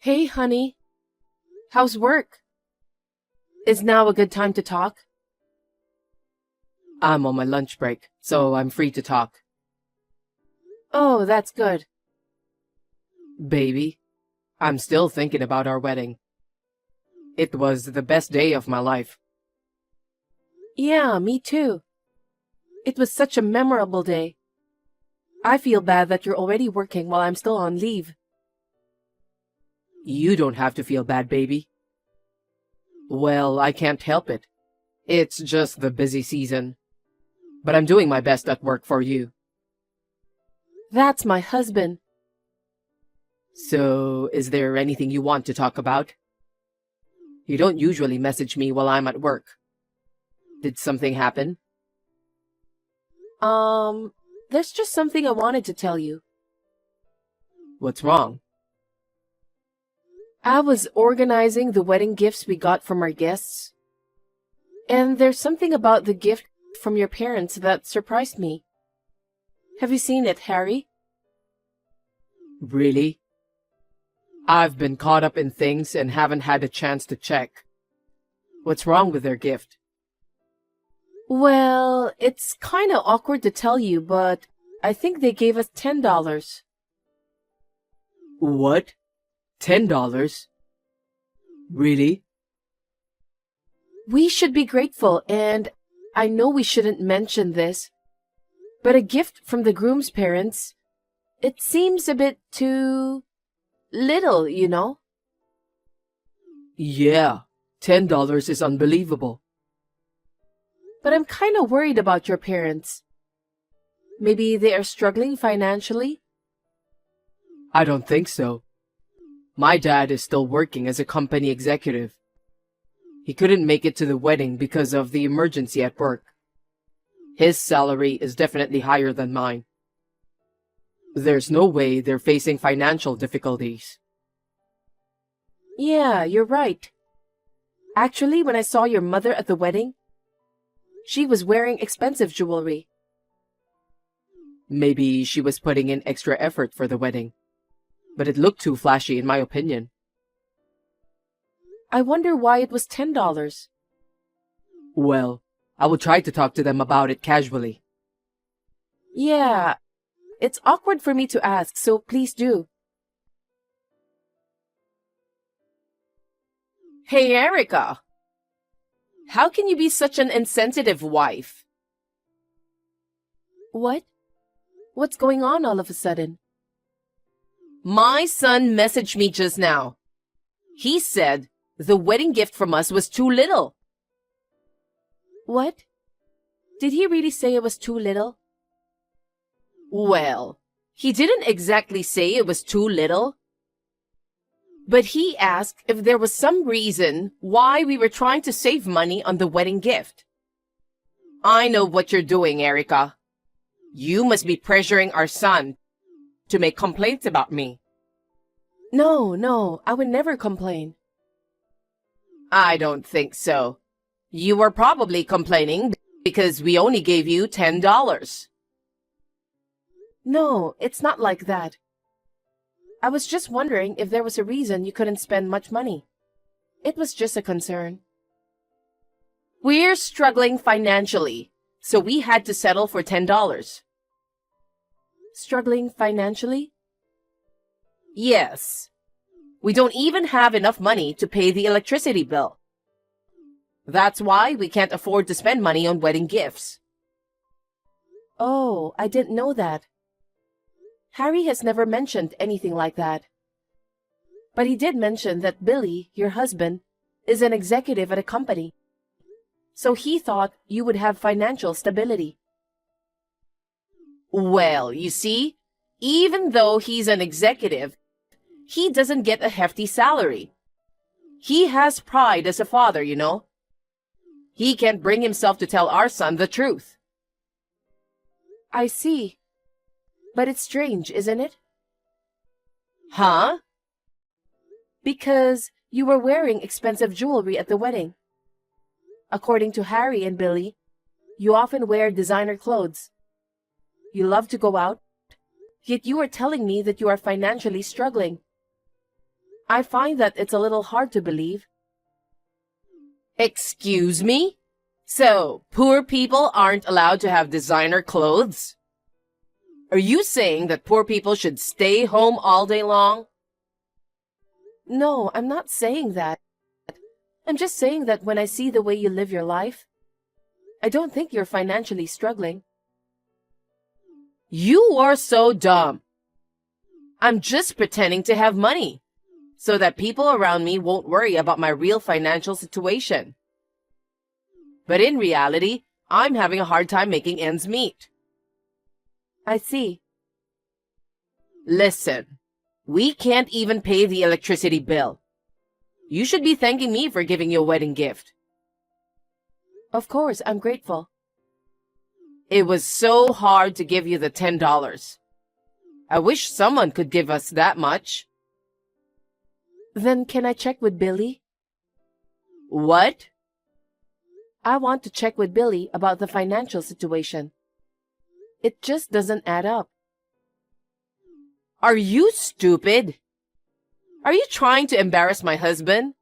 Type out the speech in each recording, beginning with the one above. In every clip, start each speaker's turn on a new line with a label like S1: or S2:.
S1: Hey, honey. How's work? Is now a good time to talk?
S2: I'm on my lunch break, so I'm free to talk.
S1: Oh, that's good.
S2: Baby, I'm still thinking about our wedding. It was the best day of my life.
S1: Yeah, me too. It was such a memorable day. I feel bad that you're already working while I'm still on leave.
S2: You don't have to feel bad, baby. Well, I can't help it. It's just the busy season. But I'm doing my best at work for you.
S1: That's my husband.
S2: So, is there anything you want to talk about? You don't usually message me while I'm at work. Did something happen?
S1: There's just something I wanted to tell you.
S2: What's wrong?
S1: I was organizing the wedding gifts we got from our guests. And there's something about the gift from your parents that surprised me. Have you seen it, Harry?
S2: Really? I've been caught up in things and haven't had a chance to check. What's wrong with their gift?
S1: Well, it's kinda awkward to tell you, but I think they gave us $10.
S2: What? $10? Really?
S1: We should be grateful, and I know we shouldn't mention this, but a gift from the groom's parents, it seems a bit too little, you know?
S2: Yeah, $10 is unbelievable.
S1: But I'm kinda worried about your parents. Maybe they are struggling financially?
S2: I don't think so. My dad is still working as a company executive. He couldn't make it to the wedding because of the emergency at work. His salary is definitely higher than mine. There's no way they're facing financial difficulties.
S1: Yeah, you're right. Actually, when I saw your mother at the wedding, she was wearing expensive jewelry.
S2: Maybe she was putting in extra effort for the wedding, but it looked too flashy in my opinion.
S1: I wonder why it was $10.
S2: Well, I will try to talk to them about it casually.
S1: Yeah, it's awkward for me to ask, so please do.
S3: Hey, Erica. How can you be such an insensitive wife?
S1: What? What's going on all of a sudden?
S3: My son messaged me just now. He said the wedding gift from us was too little.
S1: What? Did he really say it was too little?
S3: Well, he didn't exactly say it was too little, but he asked if there was some reason why we were trying to save money on the wedding gift. I know what you're doing, Erica. You must be pressuring our son to make complaints about me.
S1: No, I would never complain.
S3: I don't think so. You were probably complaining because we only gave you $10.
S1: No, it's not like that. I was just wondering if there was a reason you couldn't spend much money. It was just a concern.
S3: We're struggling financially, so we had to settle for $10.
S1: Struggling financially?
S3: Yes. We don't even have enough money to pay the electricity bill. That's why we can't afford to spend money on wedding gifts.
S1: Oh, I didn't know that. Harry has never mentioned anything like that. But he did mention that Billy, your husband, is an executive at a company. So he thought you would have financial stability.
S3: Well, you see, even though he's an executive, he doesn't get a hefty salary. He has pride as a father, you know. He can't bring himself to tell our son the truth.
S1: I see. But it's strange, isn't it?
S3: Huh?
S1: Because you were wearing expensive jewelry at the wedding. According to Harry and Billy, you often wear designer clothes. You love to go out, yet you are telling me that you are financially struggling. I find that it's a little hard to believe.
S3: Excuse me? So, poor people aren't allowed to have designer clothes? Are you saying that poor people should stay home all day long?
S1: No, I'm not saying that. I'm just saying that when I see the way you live your life, I don't think you're financially struggling.
S3: You are so dumb. I'm just pretending to have money so that people around me won't worry about my real financial situation. But in reality, I'm having a hard time making ends meet.
S1: I see.
S3: Listen, we can't even pay the electricity bill. You should be thanking me for giving you a wedding gift.
S1: Of course, I'm grateful.
S3: It was so hard to give you the $10. I wish someone could give us that much.
S1: Then can I check with Billy?
S3: What?
S1: I want to check with Billy about the financial situation. It just doesn't add up.
S3: Are you stupid? Are you trying to embarrass my husband?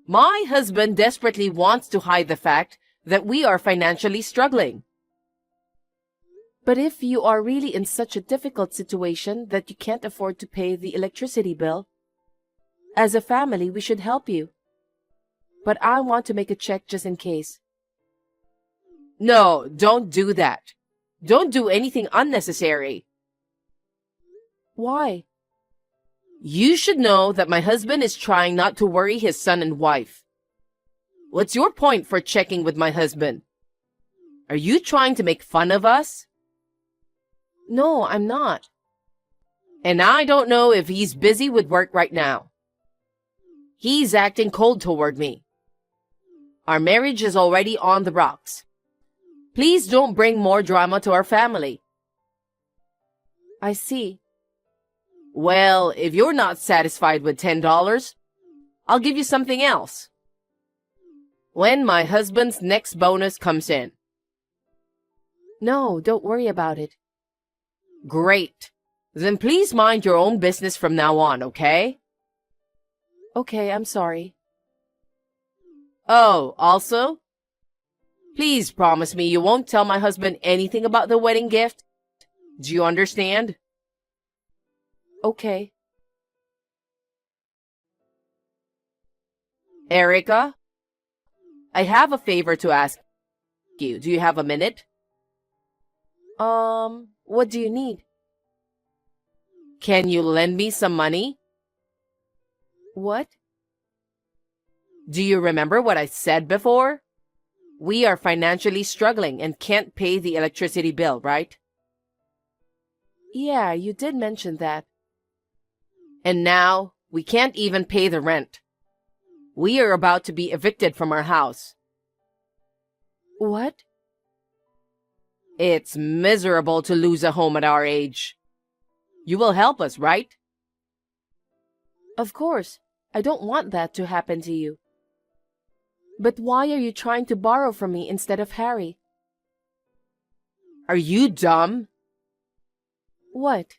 S3: My husband desperately wants to hide the fact that we are financially struggling.
S1: But if you are really in such a difficult situation that you can't afford to pay the electricity bill, as a family, we should help you. But I want to make a check just in case.
S3: No, don't do that. Don't do anything unnecessary.
S1: Why?
S3: You should know that my husband is trying not to worry his son and wife. What's your point for checking with my husband? Are you trying to make fun of us?
S1: No, I'm not.
S3: And I don't know if he's busy with work right now. He's acting cold toward me. Our marriage is already on the rocks. Please don't bring more drama to our family.
S1: I see.
S3: Well, if you're not satisfied with $10, I'll give you something else. When my husband's next bonus comes in.
S1: No, don't worry about it.
S3: Great. Then please mind your own business from now on, okay?
S1: Okay, I'm sorry.
S3: Oh, also, please promise me you won't tell my husband anything about the wedding gift. Do you understand?
S1: Okay.
S3: Erica, I have a favor to ask you. Do you have a minute?
S1: What do you need?
S3: Can you lend me some money?
S1: What?
S3: Do you remember what I said before? We are financially struggling and can't pay the electricity bill, right?
S1: Yeah, you did mention that.
S3: And now, we can't even pay the rent. We are about to be evicted from our house.
S1: What?
S3: It's miserable to lose a home at our age. You will help us, right?
S1: Of course. I don't want that to happen to you. But why are you trying to borrow from me instead of Harry?
S3: Are you dumb?
S1: What?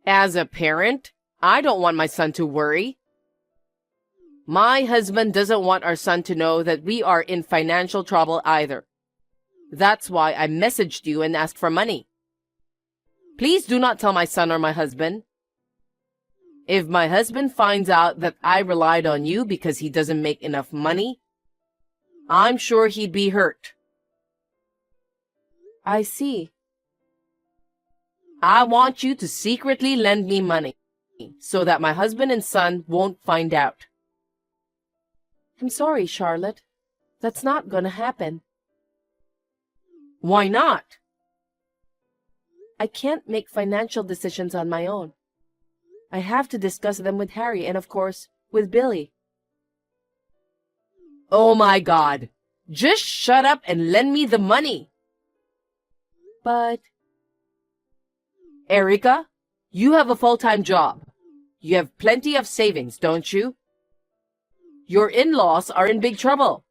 S3: As a parent, I don't want my son to worry. My husband doesn't want our son to know that we are in financial trouble either. That's why I messaged you and asked for money. Please do not tell my son or my husband. If my husband finds out that I relied on you because he doesn't make enough money, I'm sure he'd be hurt.
S1: I see.
S3: I want you to secretly lend me money so that my husband and son won't find out.
S1: I'm sorry, Charlotte. That's not gonna happen.
S3: Why not?
S1: I can't make financial decisions on my own. I have to discuss them with Harry and, of course, with Billy.
S3: Oh my God. Just shut up and lend me the money.
S1: But...
S3: Erica, you have a full-time job. You have plenty of savings, don't you? Your in-laws are in big trouble.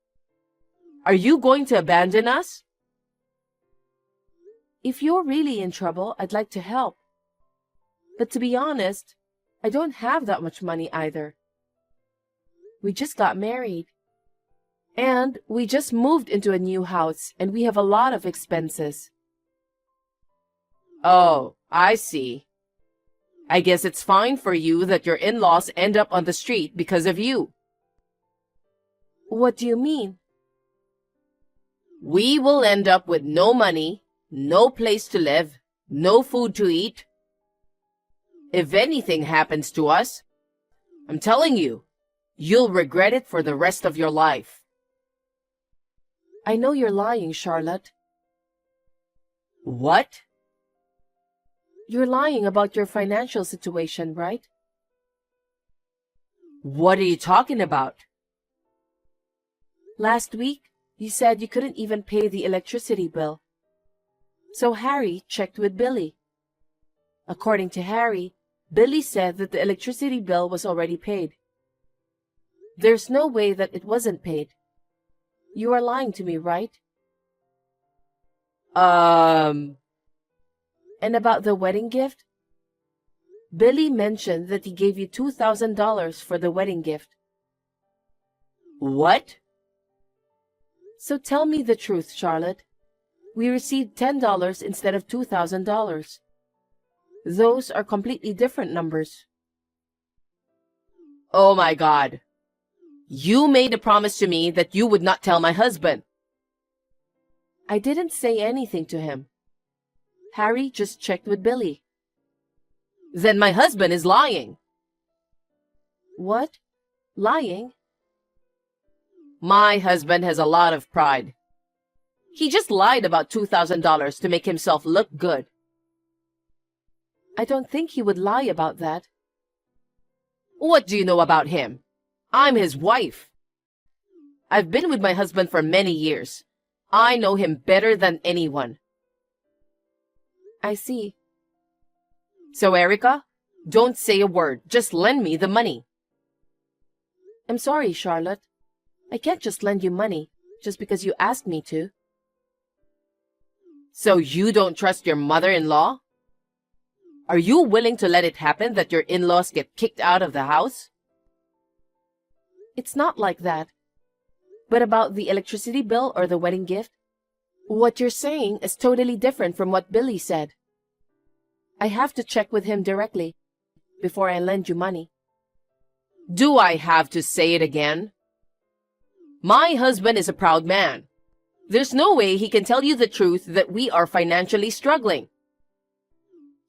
S3: Are you going to abandon us?
S1: If you're really in trouble, I'd like to help. But to be honest, I don't have that much money either. We just got married. And we just moved into a new house and we have a lot of expenses.
S3: Oh, I see. I guess it's fine for you that your in-laws end up on the street because of you.
S1: What do you mean?
S3: We will end up with no money, no place to live, no food to eat. If anything happens to us, I'm telling you, you'll regret it for the rest of your life.
S1: I know you're lying, Charlotte.
S3: What?
S1: You're lying about your financial situation, right?
S3: What are you talking about?
S1: Last week, you said you couldn't even pay the electricity bill. So Harry checked with Billy. According to Harry, Billy said that the electricity bill was already paid. There's no way that it wasn't paid. You are lying to me, right? And about the wedding gift? Billy mentioned that he gave you $2,000 for the wedding gift.
S3: What?
S1: So tell me the truth, Charlotte. We received $10 instead of $2,000. Those are completely different numbers.
S3: Oh my God. You made a promise to me that you would not tell my husband.
S1: I didn't say anything to him. Harry just checked with Billy.
S3: Then my husband is lying.
S1: What? Lying?
S3: My husband has a lot of pride. He just lied about $2,000 to make himself look good.
S1: I don't think he would lie about that.
S3: What do you know about him? I'm his wife. I've been with my husband for many years. I know him better than anyone.
S1: I see.
S3: So, Erica, don't say a word. Just lend me the money.
S1: I'm sorry, Charlotte. I can't just lend you money just because you asked me to.
S3: So you don't trust your mother-in-law? Are you willing to let it happen that your in-laws get kicked out of the house?
S1: It's not like that. But about the electricity bill or the wedding gift, what you're saying is totally different from what Billy said. I have to check with him directly before I lend you money.
S3: Do I have to say it again? My husband is a proud man. There's no way he can tell you the truth that we are financially struggling.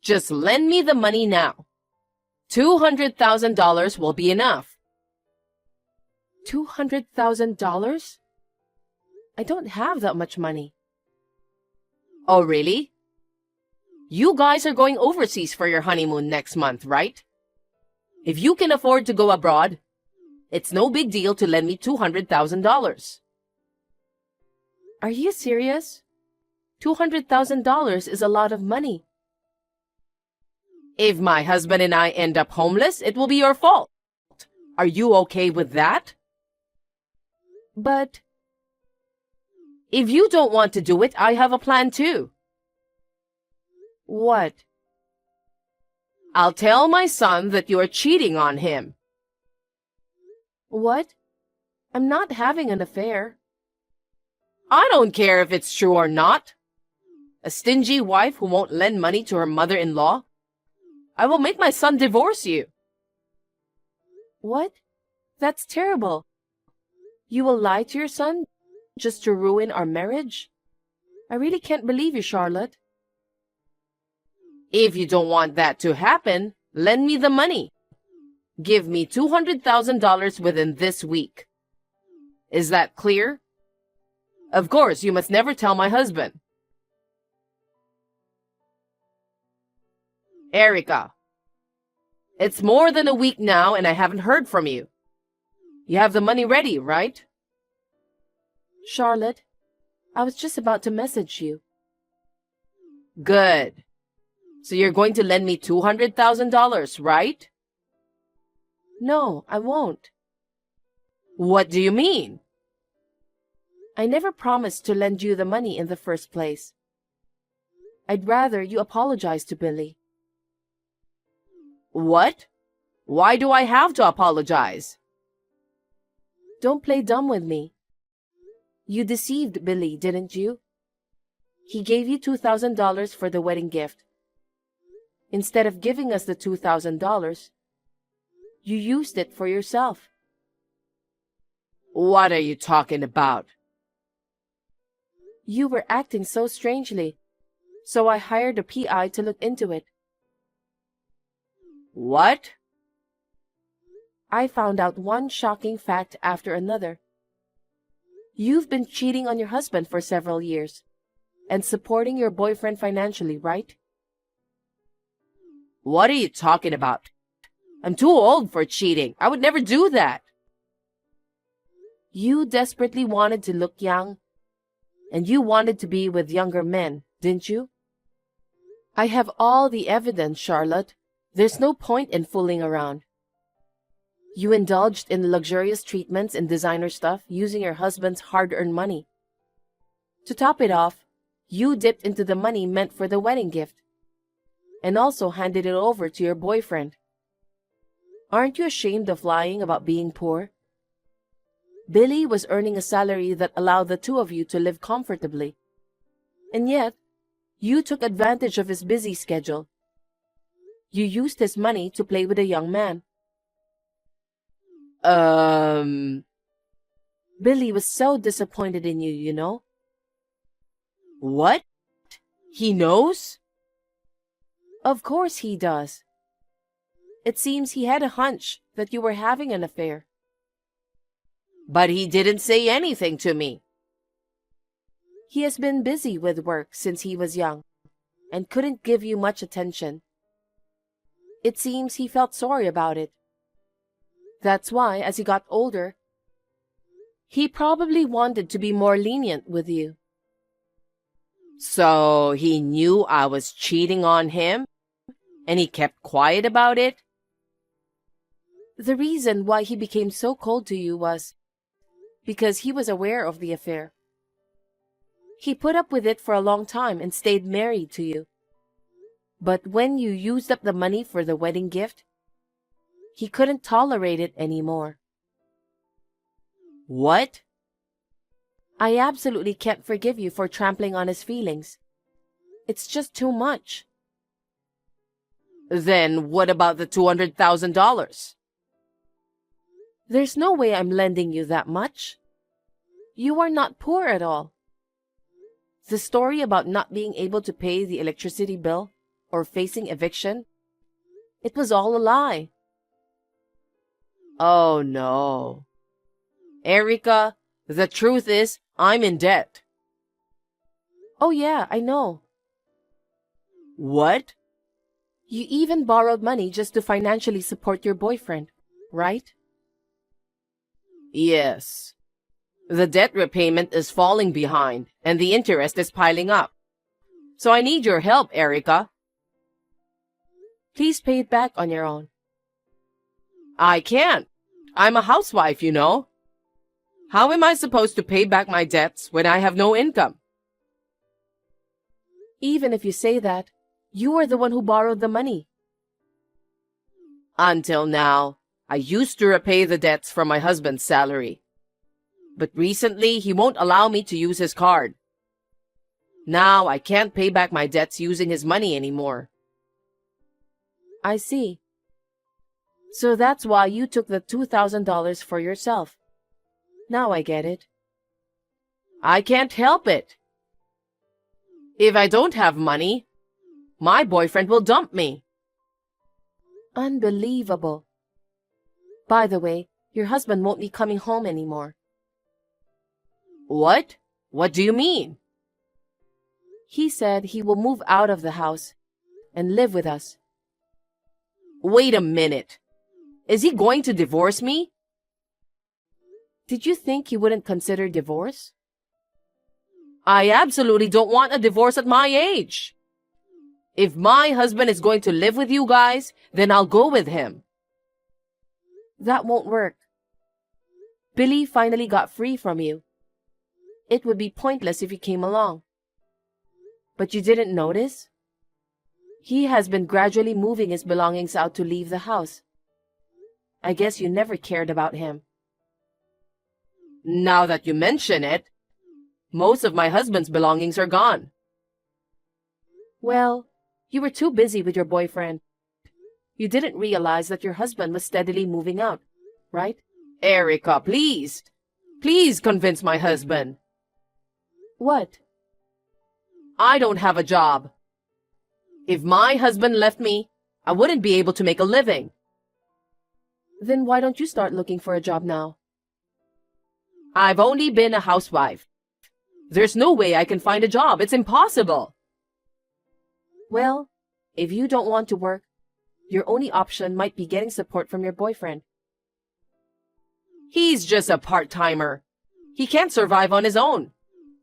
S3: Just lend me the money now. $200,000 will be enough.
S1: $200,000? I don't have that much money.
S3: Oh, really? You guys are going overseas for your honeymoon next month, right? If you can afford to go abroad, it's no big deal to lend me $200,000.
S1: Are you serious? $200,000 is a lot of money.
S3: If my husband and I end up homeless, it will be your fault. Are you okay with that?
S1: But
S3: if you don't want to do it, I have a plan too.
S1: What?
S3: I'll tell my son that you are cheating on him.
S1: What? I'm not having an affair.
S3: I don't care if it's true or not. A stingy wife who won't lend money to her mother-in-law. I will make my son divorce you.
S1: What? That's terrible. You will lie to your son just to ruin our marriage? I really can't believe you, Charlotte.
S3: If you don't want that to happen, lend me the money. Give me $200,000 within this week. Is that clear? Of course, you must never tell my husband. Erica, it's more than a week now and I haven't heard from you. You have the money ready, right?
S1: Charlotte, I was just about to message you.
S3: Good. So you're going to lend me $200,000, right?
S1: No, I won't.
S3: What do you mean?
S1: I never promised to lend you the money in the first place. I'd rather you apologize to Billy.
S3: What? Why do I have to apologize?
S1: Don't play dumb with me. You deceived Billy, didn't you? He gave you $2,000 for the wedding gift. Instead of giving us the $2,000, you used it for yourself.
S3: What are you talking about?
S1: You were acting so strangely, so I hired a PI to look into it.
S3: What?
S1: I found out one shocking fact after another. You've been cheating on your husband for several years and supporting your boyfriend financially, right?
S3: What are you talking about? I'm too old for cheating. I would never do that.
S1: You desperately wanted to look young, and you wanted to be with younger men, didn't you? I have all the evidence, Charlotte. There's no point in fooling around. You indulged in luxurious treatments and designer stuff using your husband's hard-earned money. To top it off, you dipped into the money meant for the wedding gift, and also handed it over to your boyfriend. Aren't you ashamed of lying about being poor? Billy was earning a salary that allowed the two of you to live comfortably. And yet, you took advantage of his busy schedule. You used his money to play with a young man. Billy was so disappointed in you, you know?
S3: What? He knows?
S1: Of course he does. It seems he had a hunch that you were having an affair.
S3: But he didn't say anything to me.
S1: He has been busy with work since he was young and couldn't give you much attention. It seems he felt sorry about it. That's why, as he got older, he probably wanted to be more lenient with you.
S3: So he knew I was cheating on him, and he kept quiet about it?
S1: The reason why he became so cold to you was because he was aware of the affair. He put up with it for a long time and stayed married to you. But when you used up the money for the wedding gift, he couldn't tolerate it anymore.
S3: What?
S1: I absolutely can't forgive you for trampling on his feelings. It's just too much.
S3: Then what about the $200,000?
S1: There's no way I'm lending you that much. You are not poor at all. The story about not being able to pay the electricity bill or facing eviction, it was all a lie.
S3: Oh no. Erica, the truth is, I'm in debt.
S1: Oh yeah, I know.
S3: What?
S1: You even borrowed money just to financially support your boyfriend, right?
S3: Yes. The debt repayment is falling behind, and the interest is piling up. So I need your help, Erica.
S1: Please pay it back on your own.
S3: I can't. I'm a housewife, you know. How am I supposed to pay back my debts when I have no income?
S1: Even if you say that, you are the one who borrowed the money.
S3: Until now, I used to repay the debts from my husband's salary. But recently, he won't allow me to use his card. Now, I can't pay back my debts using his money anymore.
S1: I see. So that's why you took the $2,000 for yourself. Now I get it.
S3: I can't help it. If I don't have money, my boyfriend will dump me.
S1: Unbelievable. By the way, your husband won't be coming home anymore.
S3: What? What do you mean?
S1: He said he will move out of the house and live with us.
S3: Wait a minute. Is he going to divorce me?
S1: Did you think he wouldn't consider divorce?
S3: I absolutely don't want a divorce at my age. If my husband is going to live with you guys, then I'll go with him.
S1: That won't work. Billy finally got free from you. It would be pointless if you came along. But you didn't notice? He has been gradually moving his belongings out to leave the house. I guess you never cared about him.
S3: Now that you mention it, most of my husband's belongings are gone.
S1: Well, you were too busy with your boyfriend. You didn't realize that your husband was steadily moving out, right?
S3: Erica, please. Please convince my husband.
S1: What?
S3: I don't have a job. If my husband left me, I wouldn't be able to make a living.
S1: Then why don't you start looking for a job now?
S3: I've only been a housewife. There's no way I can find a job. It's impossible.
S1: Well, if you don't want to work, your only option might be getting support from your boyfriend.
S3: He's just a part-timer. He can't survive on his own.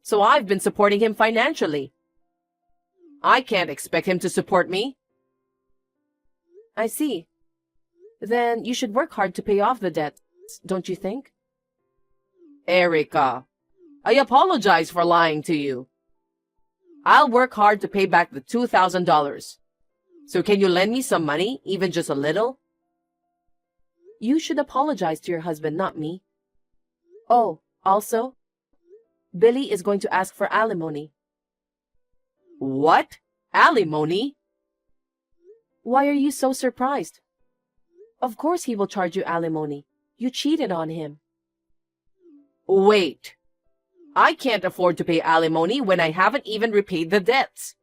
S3: So I've been supporting him financially. I can't expect him to support me.
S1: I see. Then you should work hard to pay off the debts, don't you think?
S3: Erica, I apologize for lying to you. I'll work hard to pay back the $2,000. So can you lend me some money, even just a little?
S1: You should apologize to your husband, not me. Oh, also, Billy is going to ask for alimony.
S3: What? Alimony?
S1: Why are you so surprised? Of course he will charge you alimony. You cheated on him.
S3: Wait. I can't afford to pay alimony when I haven't even repaid the debts.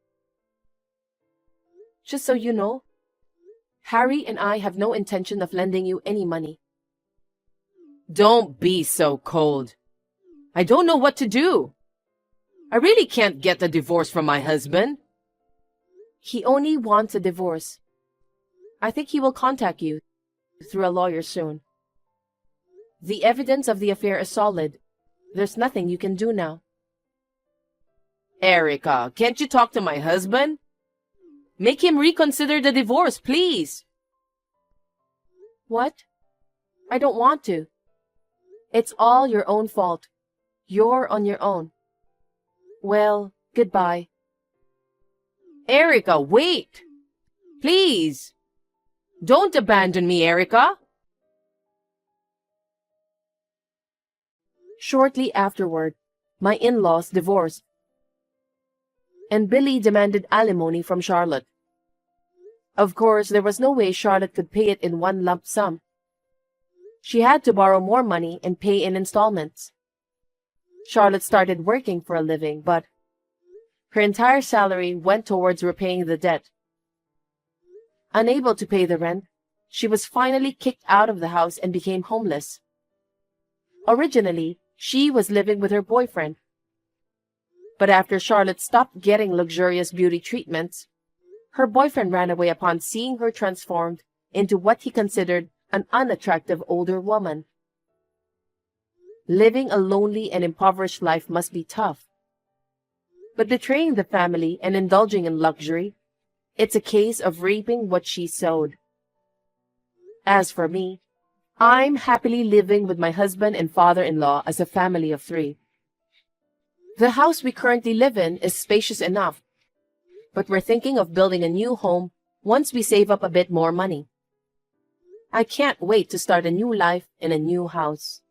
S1: Just so you know, Harry and I have no intention of lending you any money.
S3: Don't be so cold. I don't know what to do. I really can't get a divorce from my husband.
S1: He only wants a divorce. I think he will contact you through a lawyer soon. The evidence of the affair is solid. There's nothing you can do now.
S3: Erica, can't you talk to my husband? Make him reconsider the divorce, please.
S1: What? I don't want to. It's all your own fault. You're on your own. Well, goodbye.
S3: Erica, wait! Please! Don't abandon me, Erica!
S1: Shortly afterward, my in-laws divorced, and Billy demanded alimony from Charlotte. Of course, there was no way Charlotte could pay it in one lump sum. She had to borrow more money and pay in installments. Charlotte started working for a living, but her entire salary went towards repaying the debt. Unable to pay the rent, she was finally kicked out of the house and became homeless. Originally, she was living with her boyfriend. But after Charlotte stopped getting luxurious beauty treatments, her boyfriend ran away upon seeing her transformed into what he considered an unattractive older woman. Living a lonely and impoverished life must be tough. But betraying the family and indulging in luxury, it's a case of reaping what she sowed. As for me, I'm happily living with my husband and father-in-law as a family of 3. The house we currently live in is spacious enough, but we're thinking of building a new home once we save up a bit more money. I can't wait to start a new life in a new house.